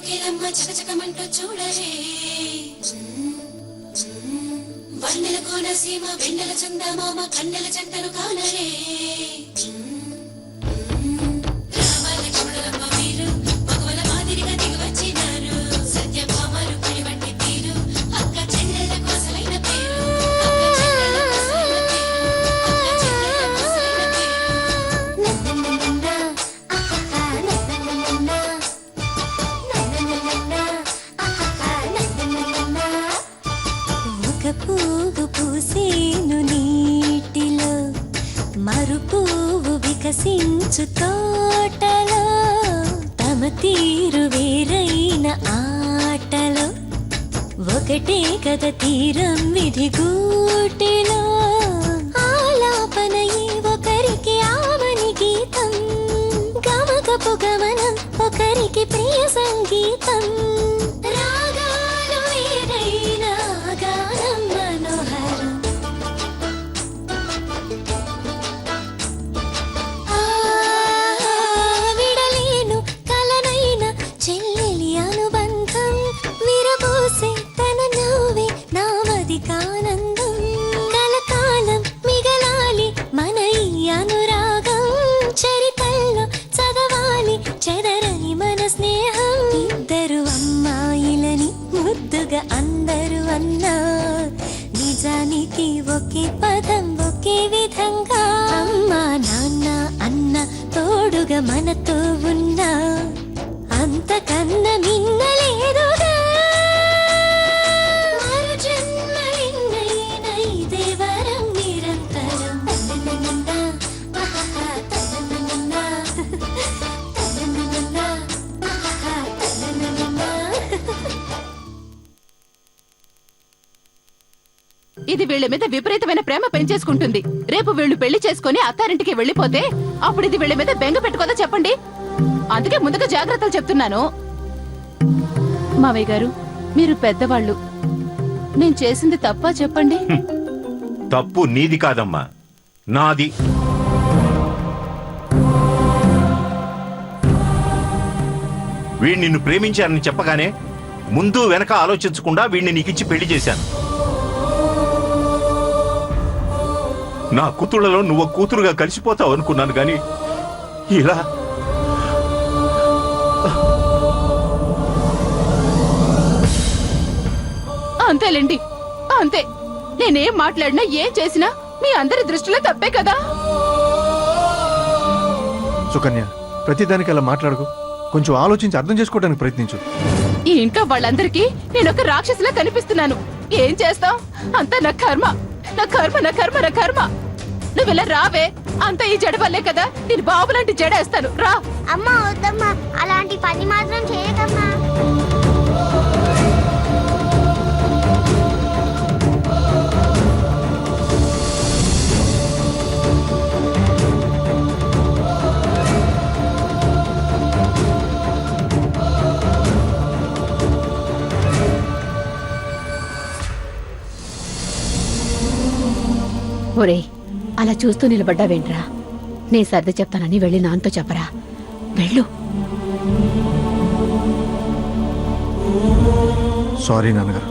చెక్కిలమ్మ చకచకమంటూ చూడరే వన్నెల కోనసీమ వెన్నెల చందమామ కన్నెల జంటను కానరే రామాల చూడరమ్మ వీరు మగవల మాదిరిగా దిగి వచ్చినారు సత్యభామలు పిడివంటి తీరు అక్క చెల్లెల కోసలైన పేరు అక్క చెల్లెల కోసలైన పేరు అక్క చెల్లెల కోసలైన ఒక పువ్వు పూసేను నీటిలో మరు పువ్వు వికసించు తోటలో తమ తీరు వేరైన ఆటలో ఒకటే కథ తీరం విధి గూటిలో ఆలాపన ఈ ఒకరికి ఆమని గీతం గమకపు గమనం ఒకరికి ప్రియ సంగీతం రాగాలు వేరైన గానం మనోహరం విడలేను కలనైన చెల్లెలి అనుబంధం విరబోసే తన నవ్వే నామదికానందం కలకాలం మిగలాలి మన ఈ అనురాగం చరితల్లో చదవాలి చెదరని మన స్నేహం ఇద్దరు అమ్మాయిలని ముద్దుగా అందరూ అన్నా నిజానికి ఒకే పదం ఒకే విధంగా అమ్మా నాన్న అన్న తోడుగా మనతో ఉన్నా అంతకన్నా మిన్నలేదుగా మరు జన్మలిన్నైన ఇదే వరం నిరంతరం తన్ననన్న ఆహా తన్ననన్న తన్ననన్న ఆహా తన్ననన్న ఇది వీళ్ళ మీద విపరీతమైన ప్రేమ పెంచేసుకుంటుంది. రేపు వీళ్ళు పెళ్లి చేసుకుని అత్తారింటికి వెళ్లిపోతే అప్పుడు ఇది వీళ్ళ మీద బెంగ పెట్టుకోదా చెప్పండి. అందుకే ముందుగా జాగ్రత్తలు చెప్తున్నాను. మావయ్య గారు, మీరు పెద్దవాళ్ళు, నేను చేసింది తప్పా చెప్పండి. తప్పు నీది కాదమ్మా, నాది. వీడు నిన్ను ప్రేమించారని చెప్పగానే ముందు వెనక ఆలోచించకుండా వీడిని నీకిచ్చి పెళ్లి చేశాను. నా కూతుళ్లలో నువ్వు కూతురుగా కలిసిపోతావు అనుకున్నాను గాని ఇలా అంతేలేండి, అంతే. నేనేం మాట్లాడినా ఏం చేసినా మీ అందరి దృష్టిలో తప్పే కదా. సుకన్య, ప్రతిదానికి అలా మాట్లాడకు. కొంచెం ఆలోచించి అర్థం చేసుకోవడానికి ప్రయత్నించు. ఈ ఇంట్లో వాళ్ళందరికీ నేను ఒక రాక్షసులా కనిపిస్తున్నాను. ఏం చేస్తాం? అంతా నా కర్మ, నా కర్మ, నా కర్మ, నా కర్మ. నువ్వెలా రావే, అంత ఈ జడ వల్లే కదా. నేను బాబు లాంటి జడ వేస్తాను, రా. అమ్మా వద్దమ్మా, అలాంటి పని మాత్రం చేయకమ్మా. ఒరేయ్, అలా చూస్తూ నిలబడ్డావేంట్రా? నే సర్ది చెప్తానని వెళ్ళి నాన్నతో చెప్పరా. వెళ్ళు. సారీ నాన్నగారు,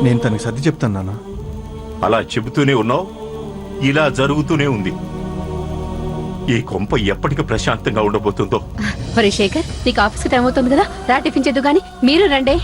నేను తనకి సర్ది చెప్తాను నాన్న. అలా చెబుతూనే ఉన్నావు, ఇలా జరుగుతూనే ఉంది. ఈ కొంప ఎప్పటికి ప్రశాంతంగా ఉండబోతుందో. ఒరే శేఖర్, నీకు ఆఫీస్కి టైం అవుతుంది కదా, రా టిఫిన్ చేద్దు గాని. మీరు రండే.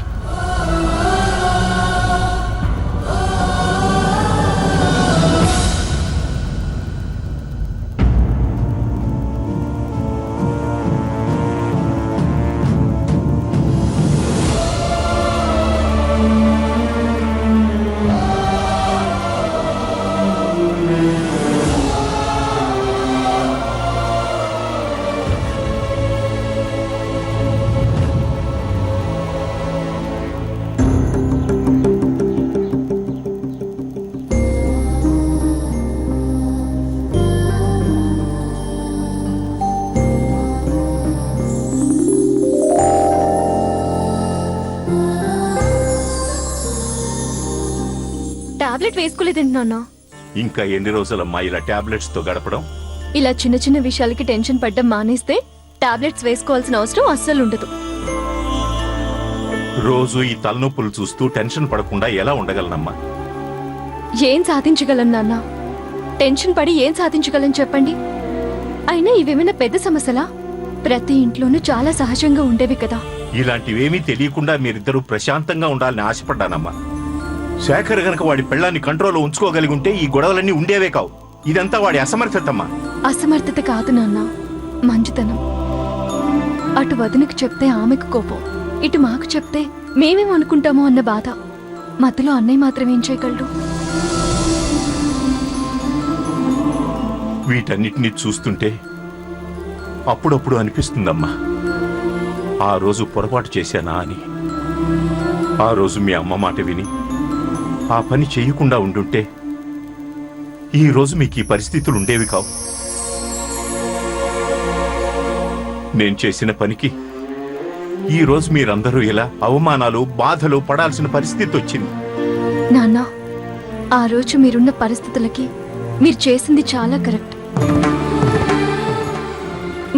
టాబ్లెట్ వేసుకోలేదండి నాన్న. ఇంకా ఎన్ని రోజులమ్మా ఇలా టాబ్లెట్స్ తో గడపడం? ఇలా చిన్న చిన్న విషయాలకి టెన్షన్ పడ్డం మానేస్తే టాబ్లెట్స్ వేసుకోవాల్సిన అవసరం అస్సలు ఉండదు. రోజు ఈ తలనొప్పులు చూస్తూ టెన్షన్ పడకుండా ఎలా ఉండగలనమ్మా? ఏం సాధించగలను నాన్న? టెన్షన్ పడి ఏం సాధించగలను చెప్పండి? అయినా ఇవేమైనా పెద్ద సమస్యలా? ప్రతి ఇంట్లోనూ చాలా సహజంగా ఉండేవి కదా. ఇలాంటివేమీ తెలియకుండా మీరిద్దరూ ప్రశాంతంగా ఉండాలని ఆశపడ్డానమ్మా. శేఖర్ గనక వాడి పెళ్ళాన్ని కంట్రోల్లో ఉంచుకోగలిగి ఉంటే ఈ గొడవలన్నీ ఉండేవే కావు. ఇదంతా వాడి అసమర్థతమ్మా. అసమర్థత కాదు నాన్న, మంచితనం. అటు వదినకు చెప్తే ఆమెకు కోపం, ఇటు మాకు చెప్తే మేమేమనుకుంటామో అన్న బాధ. మధ్యలో అన్నయ్య మాత్రం ఏం చేయగలడు? వీటన్నిటినీ చూస్తుంటే అప్పుడప్పుడు అనిపిస్తుందమ్మా, ఆ రోజు పొరపాటు చేశానా అని. ఆ రోజు మీ అమ్మ మాట విని ఆ పని చేయకుండా ఉండుంటే ఈ రోజు మీకు ఈ పరిస్థితులు ఉండేవి కావు. నేను చేసిన పనికి ఈ రోజు మీరందరూ ఇలా అవమానాలు బాధలు పడాల్సిన పరిస్థితి వచ్చింది. నాన్న, ఆ రోజు మీరున్న పరిస్థితులకి మీరు చేసింది చాలా కరెక్ట్.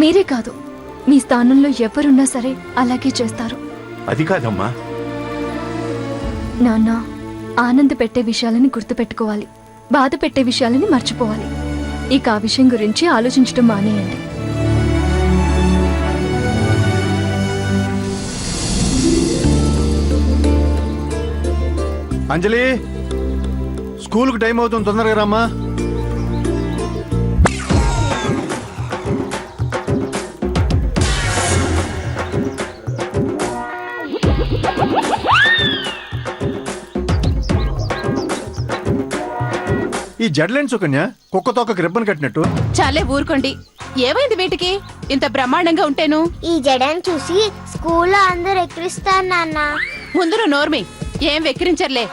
మీరే కాదు, మీ స్థానంలో ఎవరున్నా సరే అలాగే చేస్తారు. అది కాదమ్మా. నాన్న, ఆనంద పెట్టే విషయాలని గుర్తుపెట్టుకోవాలి, బాధ పెట్టే విషయాలని మర్చిపోవాలి. ఇక ఆ విషయం గురించి ఆలోచించడం మానేయండి. అంజలి, స్కూల్కి టైం అవుతుంది, తొందరగా రామ్మా. ఈ జడ్లైన్ సుకన్య కుక్క తోకకి రిబ్బన్ కట్టినట్టు. చాలే ఊరుకోండి. ఏమైంది వీటికి ఇంత బ్రహ్మాండంగా ఉంటేను? ఈ జడని చూసి స్కూల్లో అందరూ ఎక్కిరిస్తారు నాన్న. ముందు నువ్వు నోర్మి. ఏం వెక్కిరించర్లే.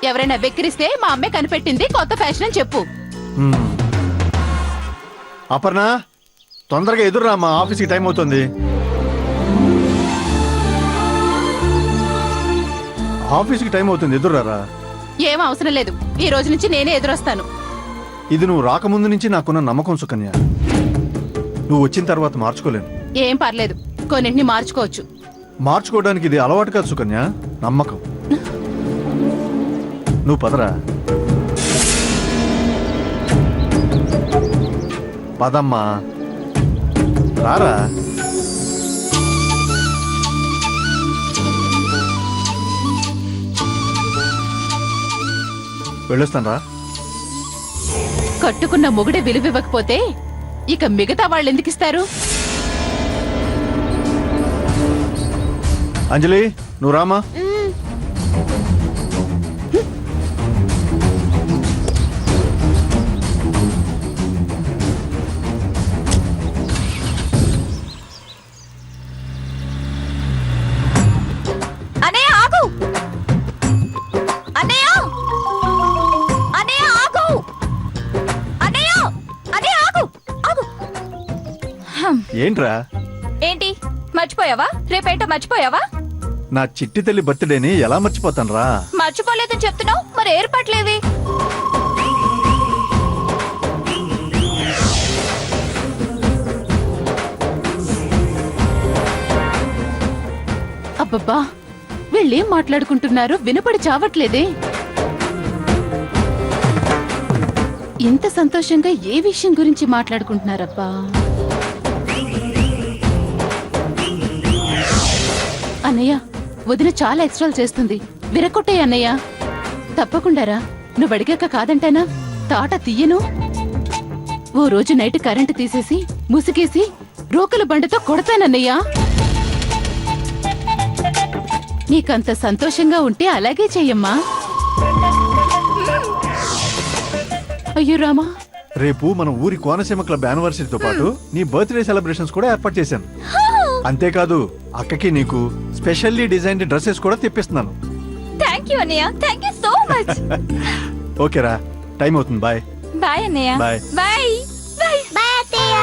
ఎవరైనా వెక్కిరిస్తే మా అమ్మే కనిపెట్టింది కొత్త ఫ్యాషన్ అని చెప్పు. అపర్ణ, తొందరగా ఎదురురా, మా ఆఫీస్కి టైం అవుతుంది. ఆఫీస్కి టైం అవుతుంది, ఎదురురా. ఏం అవసరం లేదు, ఈ రోజు నుంచి నేనే ఎదురొస్తాను. ఇది నువ్వు రాకముందు నుంచి నాకున్న నమ్మకం సుకన్య. నువ్వు వచ్చిన తర్వాత మార్చుకోలేను. ఏం పర్లేదు, కొన్నింటిని మార్చుకోవచ్చు. మార్చుకోవడానికి ఇది అలవాటు కాదు సుకన్య, నమ్మకం. నువ్వు పదరా. పదమ్మా, రారా. వెళ్ళొస్తాను రా. కట్టుకున్న మొగుడే విలువివ్వకపోతే ఇక మిగతా వాళ్ళు ఎందుకు ఇస్తారు? అంజలి, నువ్వు రామా. అన్నయ్య ఆగు! అన్నయ్య! అన్నయ్య ఆగు! అన్నయ్య! అన్నయ్య ఆగు! ఆగు! ఏంట్రా? ఏంటి మర్చిపోయావా? రేపేంటో మర్చిపోయావా? నా చిట్టి తల్లి బర్త్డేని ఎలా మర్చిపోతాను రా? మర్చిపోలేదని చెప్తున్నావు, మరి ఏర్పాట్లేవి? అబ్బబ్బా, వీళ్ళేం మాట్లాడుకుంటున్నారు వినపడి చావట్లేదే. ఇంత సంతోషంగా ఏ విషయం గురించి మాట్లాడుకుంటున్నారబ్బా? అన్నయ్య, వదిన చాలా ఎక్స్ట్రాలు చేస్తుంది, విరకొట్టే అన్నయ్య. తప్పకుండారా, నువ్వు అడిగాక కాదంటానా? తాట తీయను. ఓ రోజు నైట్ కరెంటు తీసేసి ముసుగేసి రోకల బండతో కొడతానన్నయ్యా. నీకంత సంతోషంగా ఉంటే అలాగే చెయ్యమ్మా. అయ్యో రామా, రేపు మన ఊరి కోనసీమ క్లబ్ యానివర్సరీతో పాటు నీ బర్త్డే సెలబ్రేషన్స్ కూడా ఏర్పాటు చేశాను. అంతేకాదు, అక్కకి నీకు స్పెషల్లీ డిజైన్ డ్రెస్సెస్ కూడా తెప్పిస్తున్నాను. థాంక్యూ అన్నయ్య, థాంక్యూ సో మచ్. ఓకేరా, టైం అవుతుంది. బాయ్. బాయ్ అన్నయ్య. బాయ్. బాయ్. బాయ్. బాయ్ అత్తయ్య.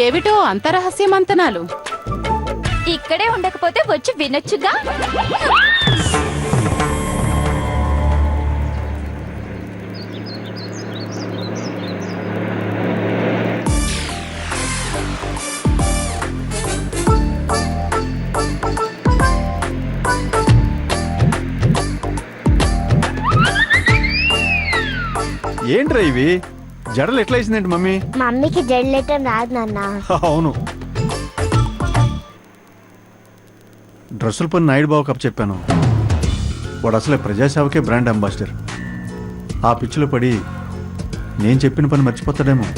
ఏవి ఏమిటో అంత రహస్యమంతనాలు. ఇక్కడే ఉండకపోతే వచ్చి వినొచ్చుగా. ఏంట్రా ఇవి జడలు ఎట్లా వేసిందేంటి మమ్మీ? మమ్మీకి జడలేటం రాదు నాన్న. అవును, డ్రెస్సుల పని నాయుడు బాబు కప్ చెప్పాను. వాడు అసలే ప్రజాసేవకే బ్రాండ్ అంబాసిడర్. ఆ పిచ్చిలో పడి నేను చెప్పిన పని మర్చిపోతాడేమో.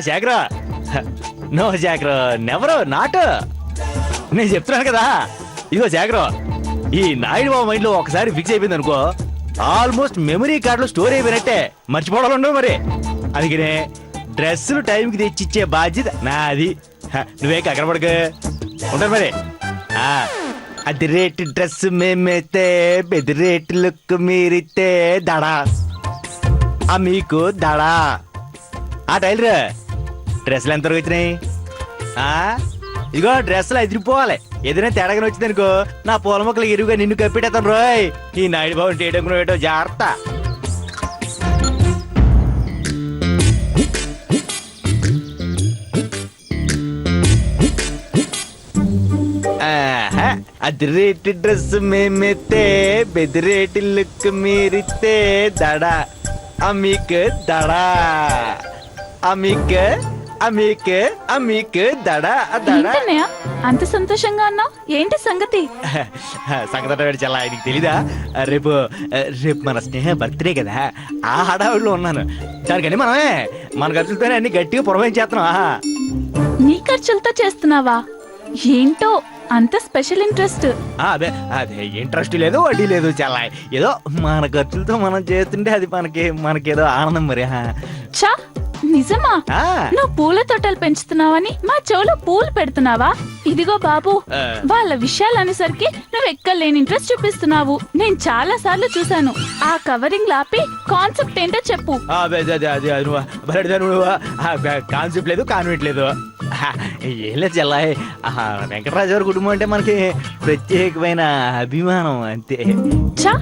Shekhar, no Shekhar, never not. నేను చెప్తున్నాను కదా. ఇదిగో శేఖర్, ఈ నాయుడు బాబు మైండ్ లో ఒకసారి ఫిక్స్ అయిపోయింది అనుకో, ఆల్మోస్ట్ మెమరీ కార్డ్ లో స్టోర్ అయిపోయినట్టే. మర్చిపోవడం ఉండవు మరి. అందుకనే డ్రెస్సులు టైంకి తెచ్చిచ్చే బాధ్యత నాది. నువ్వే కనపడక ఉంటాను మరి. అది రేటు డ్రెస్ మేమైతే బెది రేటు లుక్ మీరితే దడా మీకు దడా. ఆ టైలర్, డ్రెస్సులు ఎంతవరకు వచ్చినాయి? ఇదిగో డ్రెస్సులు ఎదిరిపోవాలి. ఏదైనా తేడాగా వచ్చింది అనుకో, నా పూల మొక్కలు ఎరువుగా నిన్ను కప్పెట్టేస్తాను రోయ్. ఈ నాయుడు బాబు ఏటో జాగ్రత్త. అది రేటు డ్రెస్ మేమైతే బెదిరేటి లుక్ మీరితే దడా మీకు దడా మీకు దడా దడా. అంత సంతోషంగా అన్నావు, ఏంటి సంగతి? సంగతి చాలా ఆయనకి తెలీదా? రేపు మన స్నేహ బర్త్డే కదా, ఆ హడావుడిలో ఉన్నాను. దానికని మన ఖర్చులతోనే అన్ని గట్టిగా పురమాయించేస్తున్నాం. నీ ఖర్చులతో చేస్తున్నావా? ఏంటో అంత స్పెషల్ ఇంట్రెస్ట్. అదే ఇంట్రెస్ట్ లేదు, వడ్డీ లేదు. చాలా ఏదో మన ఖర్చులతో మనం చేస్తుంటే అది మనకేదో ఆనందం మరి. చా, నిజమా? నువ్వు పూల తోటలు పెంచుతున్నావని మా చెవులో పూలు పెడుతున్నావా? ఇదిగో బాబు, వాళ్ళ విషయాలు అనేసరికి నువ్వు ఎక్కలేని ఇంట్రెస్ట్ చూపిస్తున్నావు. నేను చాలా సార్లు చూసాను. ఆ కవరింగ్ లాపి కాన్సెప్ట్ ఏంటో చెప్పు. కాన్సెప్ట్ లేదు, కాన్వెంట్ లేదు. ఏం లేదు చెల్లాయ్, వెంకటరాజు గారి కుటుంబం అంటే మనకి ప్రత్యేకమైన అభిమానం అంతే. చా,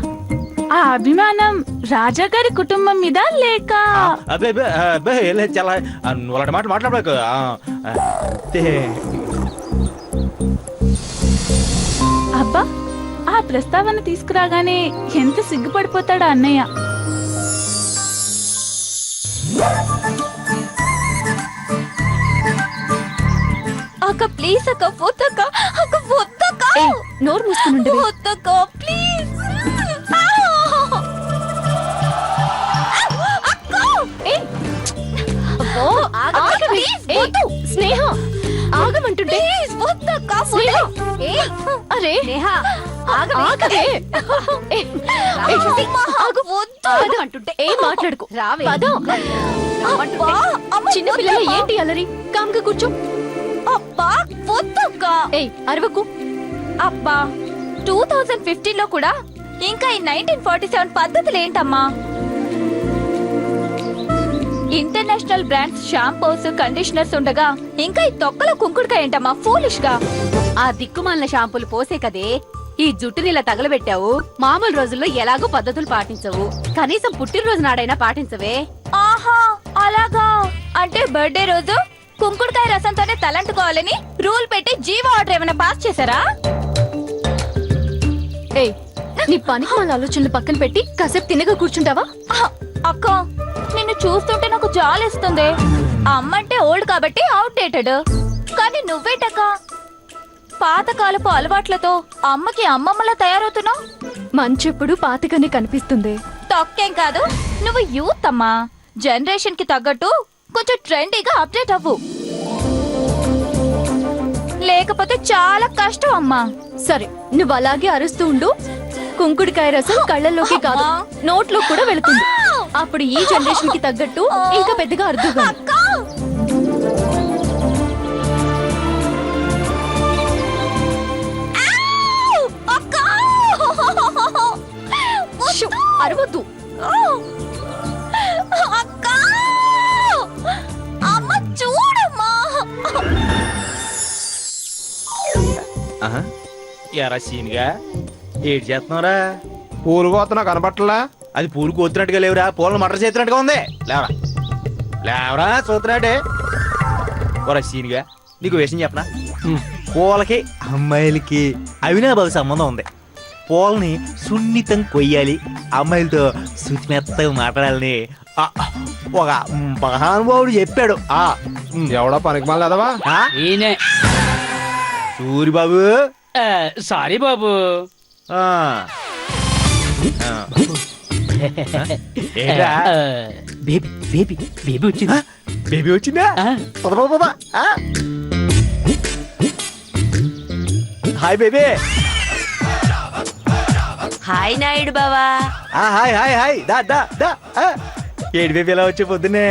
ఆ అభిమానం రాజా గారి కుటుంబం మీద లేక? ఏం లేదు చెల్లాయ్, నువ్వు అలాంటి మాట మాట్లాడಬೇಕು. అబ్బా, ఆ ప్రస్తావన తీసుకురాగానే ఎంత సిగ్గుపడిపోతాడా అన్నయ్య. అక్క ప్లీజ్ అక్క, వద్దక్క అక్క, వద్దక్క. నోరు మూసుకుని వద్దక్క ప్లీజ్. స్నేహ ఆగమంటుంటే అరే అంటుంటే ఏం మాట్లాడుకో. చిన్న పిల్లలు ఏంటి అలరి? కామ్గా కూర్చో. అబ్బా వద్దక్క. అరవకు. అబ్బా 2015 లో కూడా ఇంకా ఈ 1947 పద్ధతులు ఏంటమ్మా? ఇంటర్నేషనల్ బ్రాండ్స్ షాంపూస్, కండిషనర్స్ ఉండగా ఇంకా ఈ తొక్కల కుంకుడుకాయ ఏంటమ్మా? ఫూలిష్ గా. ఆ దిక్కుమాలిన షాంపూలు పోసే కదే ఈ జుట్టుని ఇలా తగలబెట్టావు. మామూలు రోజుల్లో ఎలాగో పద్ధతులు పాటించవు, కనీసం పుట్టినరోజు నాడైనా పాటించవే. ఆహా అలాగా. అంటే బర్త్డే రోజు కుంకుడుకాయ రసంతోనే తలంటుకోవాలని రూల్ పెట్టి జీవో ఆర్డర్ ఏమైనా పాస్ చేశారా? నీ పనికి వాళ్ళ ఆలోచనలు పక్కన పెట్టి కాసేపు తినగా కూర్చుంటావా? అక్క, నిన్ను చూస్తుంటే నాకు జాలేస్తుంది. అమ్మంటే ఓల్డ్ కాబట్టి అవుట్ డేటెడ్. కానీ నువ్వేటక్క పాతకాలపు అలవాట్లతో అమ్మకి అమ్మమ్మలా తయారవుతున్నావు. మంచెప్పుడు పాతగానే కనిపిస్తుంది. తొక్కేం కాదు, నువ్వు యూత్ అమ్మా. జనరేషన్ కి తగ్గట్టు కొంచెం ట్రెండీగా అప్డేట్ అవ్వు, లేకపోతే చాలా కష్టం అమ్మా. సరే, నువ్వు అలాగే అరుస్తూ ఉండు. కుంకుడికాయ రసం కళ్ళల్లోకి కాదు నోట్లో కూడా వెళుతుంది. అప్పుడు ఈ జనరేషన్ కి తగ్గట్టు ఇంకా పెద్దగా అర్థం అరవద్దు. అమ్మ చూడమ్మా. ఎరా సీన్గా ఏడు చేస్తున్నారా? పూలు కోతనా కనబట్టలా? అది పూలు కోతున్నట్టుగా లేవురా, పూలను మటర్ చేస్తున్నట్టుగా ఉంది. లేవరా లేవరా చూస్తున్నట్టే. ఒరా సీన్గా నీకు విషయం చెప్పనా? పూలకి అమ్మాయిలకి అవినాభావి సంబంధం ఉంది. పూలని సున్నితం కొయ్యాలి, అమ్మాయిలతో శుచిమెత్తగా మాట్లాడాలని ఒక మహానుభావుడు చెప్పాడు. ఎవడో పనికి మళ్ళీ అదవా? ఈయనే. సూరిబాబు సారీ బాబు. ఏంట్రా? బేబీ బేబీ బేబీ వచ్చింది. బేబీ వచ్చిందా? Hi baby. హాయ్ నాయుడు బావా. Hi hi hi. దా దా దా. ఏడు బేబీ ఎలా వచ్చే పొద్దున్నే?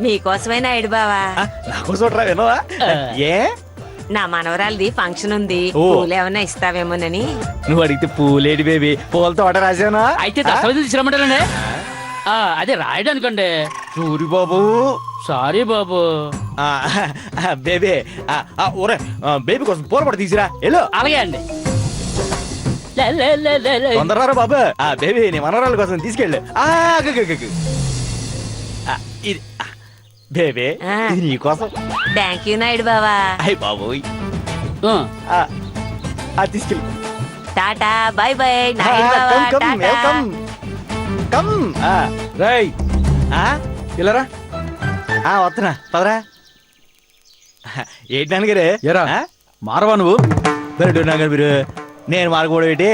నీకోసమే నాయుడు బావా. నాకు చూడరా వినవా? ఏ నా మనవరాలది ఫంక్షన్ ఉంది, ఓ. పూలు ఏమన్నా ఇస్తావేమోనని. నువ్వు అడిగితే పూలేడి బేబీ, పూలతో ఆట రాసానా? అయితే దస్తావేజులు తీసుకురమ్మంటారండి. అదే రాయడం అనుకోండి. సూరిబాబు సారీ బాబు. బేబీ ఒరే బేబీ కోసం పూల పట్టు తీసిరా. వెళ్ళు. అలాగే అండి. తొందరరా బాబు. బేబీ నీ మనవరాల కోసం తీసుకెళ్ళు. ఇది బేబీ, ఇది నీ కోసం. థ్యాంక్ యూ నాయుడు బావా. అయ్యి బాబోయ్. తీసుకెళ్ళు. టాటా బై బై నాయుడు బావా. టాటా. రై ఇలారా. వస్తున్నా పదరా. ఏంటి నాన్నగారు? ఎరా మారవా నువ్వు? నాన్నగారు మీరు నేను మార్గోడు ఏంటి?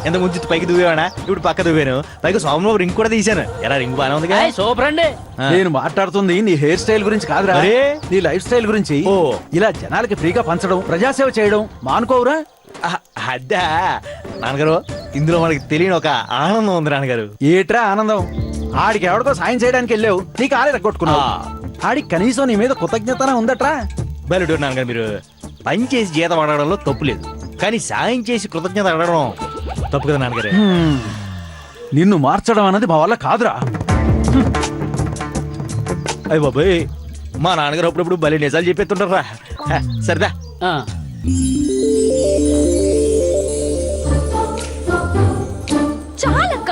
ఎంత ముందు పైకి దువ్వేవాడా, ఇప్పుడు పక్క దువ్వాను. పైకి సోమబాబు రింగ్ కూడా తీశాను. ఎరా రింగ్ బాగానే ఉంది. సూపర్ అండి. నేను మాట్లాడుతుంది నీ హెయిర్ స్టైల్ గురించి కాదురా, అరే? నీ లైఫ్ స్టైల్ గురించి. ఓ. ఇలా జనాలకి ఫ్రీగా పంచడం, ప్రజాసేవ చేయడం మానుకోవురా? అద్దా నాన్నగారు, ఇందులో మనకి తెలియని ఒక ఆనందం ఉంది నాన్నగారు. ఏట్రా ఆనందం? ఆడికి ఎవడికో సాయం చేయడానికి వెళ్ళావు, నీ కాలే తగ్గొట్టుకున్నావు. ఆడికి కనీసం నీ మీద కృతజ్ఞతనే ఉందట్రా? బయలుడు నాన్నగారు, మీరు పని చేసి జీతం అడగడంలో తప్పు లేదు, కానీ సాయం చేసి కృతజ్ఞత అడగడం తప్పు కదా నాన్నగారు. నిన్ను మార్చడం అన్నది మా వల్ల కాదురా. అయ్య బాబాయ్, మా నాన్నగారు అప్పుడప్పుడు భలే నిజాలు చెప్పేస్తుంటారా. సరదా చాలక్క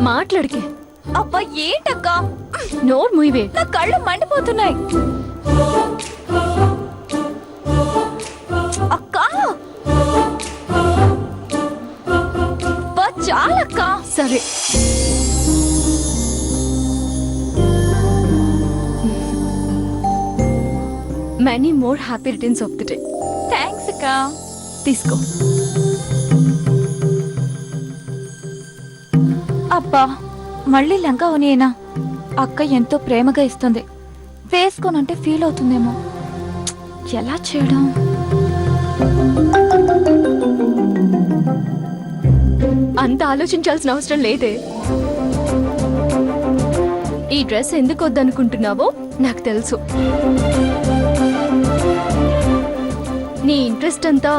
మాట్లాడికే. అబ్బా ఏంటక్క? నోరు మూయవే. నా కళ్ళు మండిపోతున్నాయి. అక్క చాలక్క. సరే many more happy returns of the day. Thanks అక్క. తీసుకో. అబ్బా మళ్ళీ లంగా ఉనియేనా? అక్క ఎంతో ప్రేమగా ఇస్తుంది, వేసుకోనంటే ఫీల్ అవుతుందేమో. ఎలా చేయడం? అంత ఆలోచించాల్సిన అవసరం లేదే. ఈ డ్రెస్ ఎందుకు వద్దనుకుంటున్నావో నాకు తెలుసు. నీ ఇంట్రెస్ట్ అంతా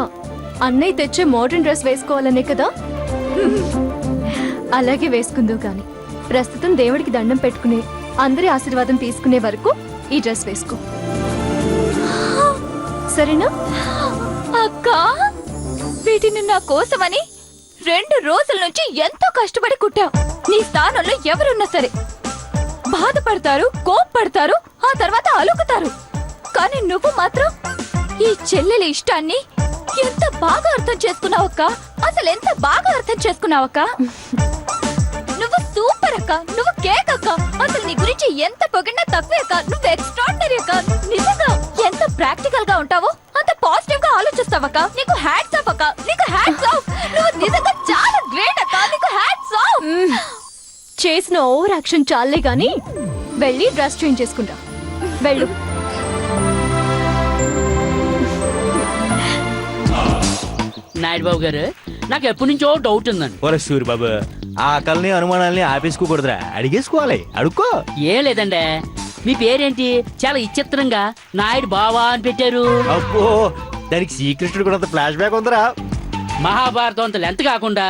అన్నయ్య తెచ్చే మోడర్న్ డ్రెస్ వేసుకోవాలనే కదా. అలాగే వేసుకుందో కానీ ప్రస్తుతం దేవుడికి దండం పెట్టుకునే, అందరి ఆశీర్వాదం తీసుకునే వరకు ఈ డ్రెస్ వేసుకో, సరేనా? అక్క వీటిని నా కోసమని 2 రోజుల నుంచి ఎంతో కష్టపడి కుట్టావు. నీ స్థానంలో ఎవరున్నా సరే బాధపడతారు, కోప్పడతారు, ఆ తర్వాత అలుకుతారు. కానీ నువ్వు మాత్రం ఈ చెల్లెలి ఇష్టాన్ని ఎంత బాగా అర్థం చేసుకున్నావక్క. అసలు ఎంత బాగా అర్థం చేసుకున్నావక్క. నువ్వు సూపర్ అక్క, నువ్వు కేక్ అక్క. అసలు నీ గురించి ఎంత పొగిడినా తక్కువే అక్క. నువ్వు ఎక్స్ట్రాడినరీ అక్క. నిజంగా ఎంత ప్రాక్టికల్ గా ఉంటావో అంత పాజిటివ్ గా ఆలోచిస్తావక్క. నీకు హ్యాట్స్ ఆఫ్ అక్క, నీకు హ్యాట్స్ ఆఫ్. నువ్వు నిజంగా చాలా గ్రేట్ అక్క, నీకు హ్యాట్స్ ఆఫ్. చేసిన ఓవర్ యాక్షన్ చాలే గాని వెళ్ళి డ్రెస్ చేంజ్ చేసుకుంటా. వెళ్ళు. నాయుడు బాబు గారు, నాకు ఎప్పటి నుంచో డౌట్ ఉందండి. ఒరే సూరి బాబు, ఆకలిని అనుమానాల్ని ఆపేసుకోకూడదురా, అడిగేసుకోవాలి. అడుక్కో. ఏం లేదండి, మీ పేరేంటి? చాలా విచిత్రంగా నాయుడు బావా అని పెట్టారు. అబ్బో, దానికి శ్రీకృష్ణుడు కూడా అంత ఫ్లాష్ బ్యాక్ ఉందరా. మహాభారతం అంత లెంత్ కాకుండా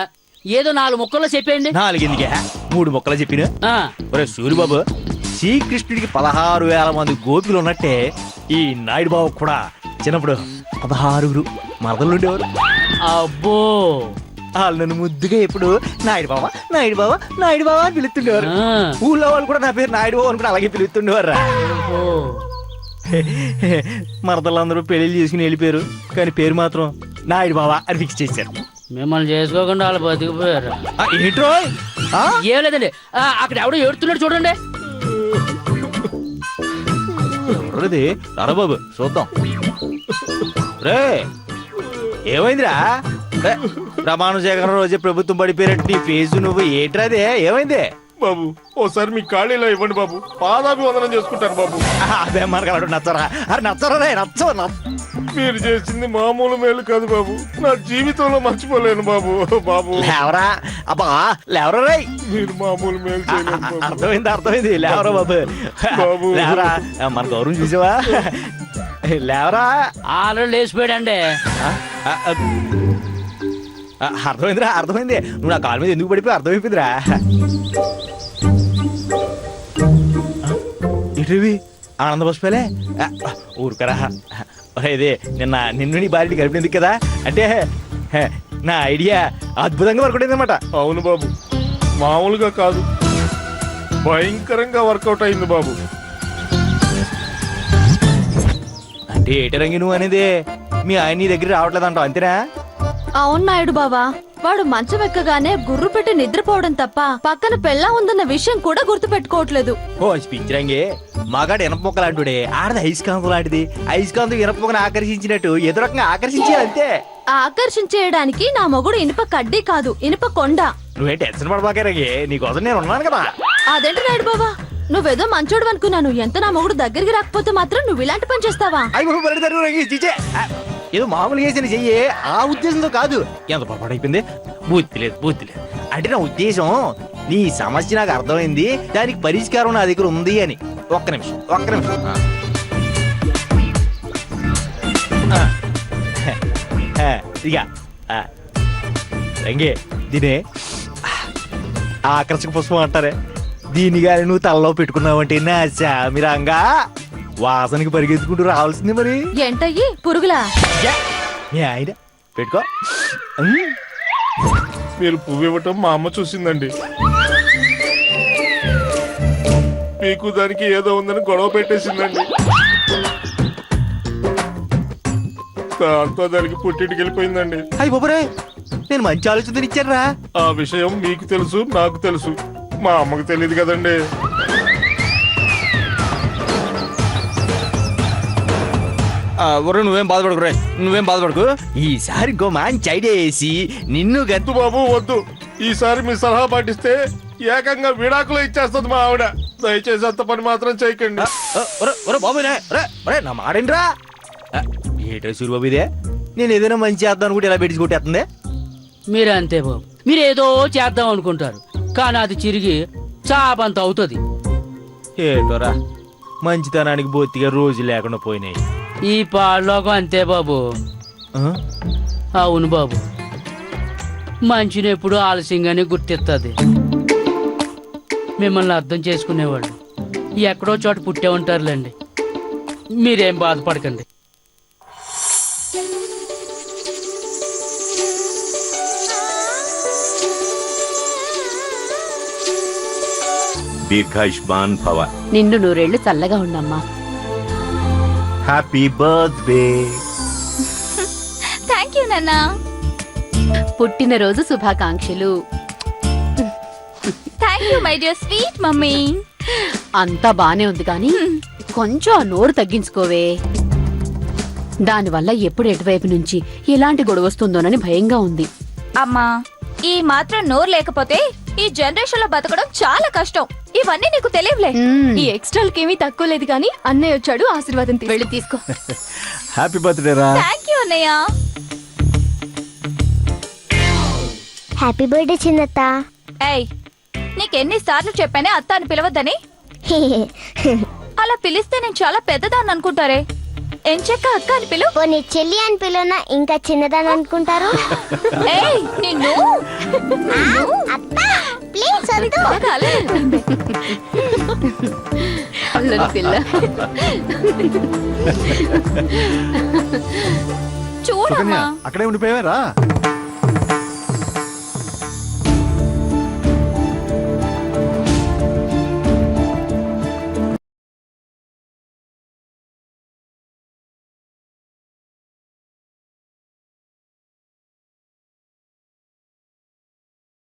ఏదో 4 ముక్కల్లో చెప్పండి. 4 ఎందుకే, 3 మొక్కలు చెప్పిన. ఆ, ఒరే సూరిబాబు, శ్రీకృష్ణుడికి 16,000 మంది గోపికలు ఉన్నట్టే ఈ నాయుడు బాబు కూడా చిన్నప్పుడు 16 మరదలు ఉండేవారు. అబ్బో. వాళ్ళు నన్ను ముద్దుగా ఎప్పుడు నాయుడు బాబా నాయుడు బాబా నాయుడు బాబా అని పిలుస్తుండేవారు. ఆ, ఊళ్ళో వాళ్ళు కూడా నా పేరు నాయుడు బాబు అని కూడా అలాగే పిలుస్తుండేవారు. ఓ. మరదలందరూ పెళ్లి చేసుకుని వెళ్ళిపోయారు, కానీ పేరు మాత్రం నాయుడు బాబా అని ఫిక్స్ చేశారు. మిమ్మల్ని చేసుకోకుండా వాళ్ళు బతికిపోయారు. ఏంట్రో ఏం లేదండి, అక్కడ ఎవడో ఏడుతున్నాడు చూడండి. ఎవరది? బాబు చూద్దాం. రే ఏమైందిరా? ప్రమాణశేఖర రోజే ప్రభుత్వం పడిపోయినట్టు నీ ఫేసు నువ్వు ఏంట్రాదే? ఏమైంది బాబు? ఓసారి మీ ఖాళీలో ఇవ్వండి బాబు, పాదాభివందనం చేసుకుంటాను బాబు. అదే మనకు నచ్చరా? అరే నచ్చరా రే, నచ్చ. మీరు చేసింది మామూలు మేలు కాదు బాబు, నా జీవితంలో మర్చిపోలేను బాబు. బాబు లేవరా? అబ్బా లేవరా రే. మీరు మామూలు మేలు చేయలేదు బాబు. అర్థమైంది లేవరా బాబు. బాబు. లేవరా, మన గౌరవం చూసావా? లేవరా. ఆల్రెడీ లేచిపోయాడండి. అర్థమైంది. నువ్వు నా కాలు మీద ఎందుకు పడిపోయి అర్థమైపోయిందిరా. ఇటువి ఆనంద పుష్పలే ఊరుకరా. ఇదే నిన్ను నీ భార్యని గడిపినందుకు కదా, అంటే నా ఐడియా అద్భుతంగా వర్కౌట్ అయింది అనమాట. అవును బాబు, మామూలుగా కాదు, భయంకరంగా వర్కౌట్ అయింది బాబు. అంటే ఏటి రంగి నువ్వు అనేది మీ ఆయన నీ దగ్గర రావట్లేదంటావు, అంతేనా? అవును నాయుడు బావా, వాడు మంచం ఎక్కగానే గుర్రు పెట్టి నిద్రపోవడం తప్ప పక్కన పెళ్ళా ఉందన్న విషయం కూడా గుర్తు పెట్టుకోవట్లేదు. ఓ స్పీచ్ రంగే, మగాడు ఇనప మొక్క లాంటిడే, ఆడది ఐస్కాంతం లాంటిది. ఐస్కాంతం ఇనప మొక్కను ఆకర్షించినట్టు ఏదో రకంగా ఆకర్షించాలి అంతే. ఆకర్షించేయడానికి నా మొగుడు ఇనుప కడ్డీ కాదు, ఇనుప కొండ. నువ్వే టెన్షన్ పడబాకే రంగే, నీకోసం నేను ఉన్నాను కదా. అదేంటి నాయుడు బావా, నువ్వేదో మంచోడు అనుకున్నాను. ఎంత నా మొగుడు దగ్గరికి రాకపోతే మాత్రం నువ్వు ఇలాంటి పని చేస్తావా? ఏదో మామూలుగా చేసిన చెయ్యి, ఆ ఉద్దేశంతో కాదు. ఎంత పొరపాటు అయిపోయింది. బుద్ధి లేదు. అంటే నా ఉద్దేశం, నీ సమస్య నాకు అర్థమైంది, దానికి పరిష్కారం నా దగ్గర ఉంది అని. ఒక్క నిమిషం. ఇక రంగే, దీనే ఆకర్షక పుష్పం అంటారే, దీని గాని నువ్వు తలలో పెట్టుకున్నావంటే నా శామిరంగా వాసనకి పరిగెత్తుకుంటూ రావాల్సింది. మరి ఏంటయ్యి పురుగులా? మీ ఆయన పెట్టుకో. మీరు పువ్వు ఇవ్వటం మా అమ్మ చూసిందండి. మీకు దానికి ఏదో ఉందని గొడవ పెట్టేసిందండి. దాంతో దానికి పుట్టింటికి వెళ్ళిపోయిందండి. అయ్యి బాబరే, నేను మంచి ఆలోచన ఇచ్చారా? ఆ విషయం మీకు తెలుసు, నాకు తెలుసు, మా అమ్మకు తెలియదు కదండి. నువ్వేం బాధపడకు. ఈసారి ఇంకో మంచి ఐడియా వేసి నిన్ను వద్దు బాబు వద్దు, ఈసారి మీ సలహా పాటిస్తే ఏకంగా విడాకులు ఇచ్చేస్తుంది మా ఆవిడ. దయచేసి అంత పని మాత్రం చేయకండి. బాబు నా మాడండిరా. ఏటో సూరిబాబు ఇదే, నేను ఏదైనా మంచి చేద్దాం అనుకుంటే ఇలా పెట్టి కొట్టేస్తుంది. మీరంతే బాబు, మీరేదో చేద్దాం అనుకుంటారు, కానీ అది చిరిగి చాపంత అవుతుంది. ఏటోరా, మంచితనానికి బొత్తిగా రోజు లేకుండా పోయినాయి. ఈ పాడలోకం అంతే బాబు. అవును బాబు, మంచిని ఎప్పుడు ఆలస్యంగానే గుర్తిస్తుంది. మిమ్మల్ని అర్థం చేసుకునేవాళ్ళు ఎక్కడో చోట పుట్టే ఉంటారులేండి, మీరేం బాధపడకండి. దీర్ఘాయుష్మాన్ భవ. నిన్ను 100 ఏళ్ళు చల్లగా ఉండమ్మా. Happy birthday. థ్యాంక్ యూ నాన్నా. పుట్టినరోజు శుభాకాంక్షలు. Thank you my dear sweet mummy. అంతా బానే ఉంది కానీ కొంచెం ఆ నోరు తగ్గించుకోవే. దానివల్ల ఎప్పుడు ఎటువైపు నుంచి ఎలాంటి గొడవ వస్తుందోనని భయంగా ఉంది. అమ్మా, ఈ మాత్రం నోరు లేకపోతే ఈ జనరేషన్ లో బతకడం చాలా కష్టం. ఇవన్నీ నీకు తెలియలే. ఈ ఎక్స్ట్రాలకి ఏమీ తక్కువ లేదు కానీ అన్నయ్య వచ్చాడు, ఆశీర్వాదం వెళ్ళి తీసుకో. హ్యాపీ బర్త్డే రా. థ్యాంక్ యూ అన్నయ్య. హ్యాపీ బర్త్డే చిన్నత్త. ఏయ్ నీకెన్నిసార్లు చెప్పానే అత్త అని పిలవద్దని? అలా పిలిస్తే నేను చాలా పెద్దదాన్ని అనుకుంటారే. ఎంచక్క అక్క అని పిలు. పోనీ చెల్లి అని పిల్లనా ఇంకా చిన్నదాని అనుకుంటారు. ఏయ్ నిన్ను అత్త ప్లీజ్ వద్దు. బాగా అల్లరి. అల్లరి పిల్ల. సుకన్య చూడమ్మా అక్కడే ఉండిపోయావా? రా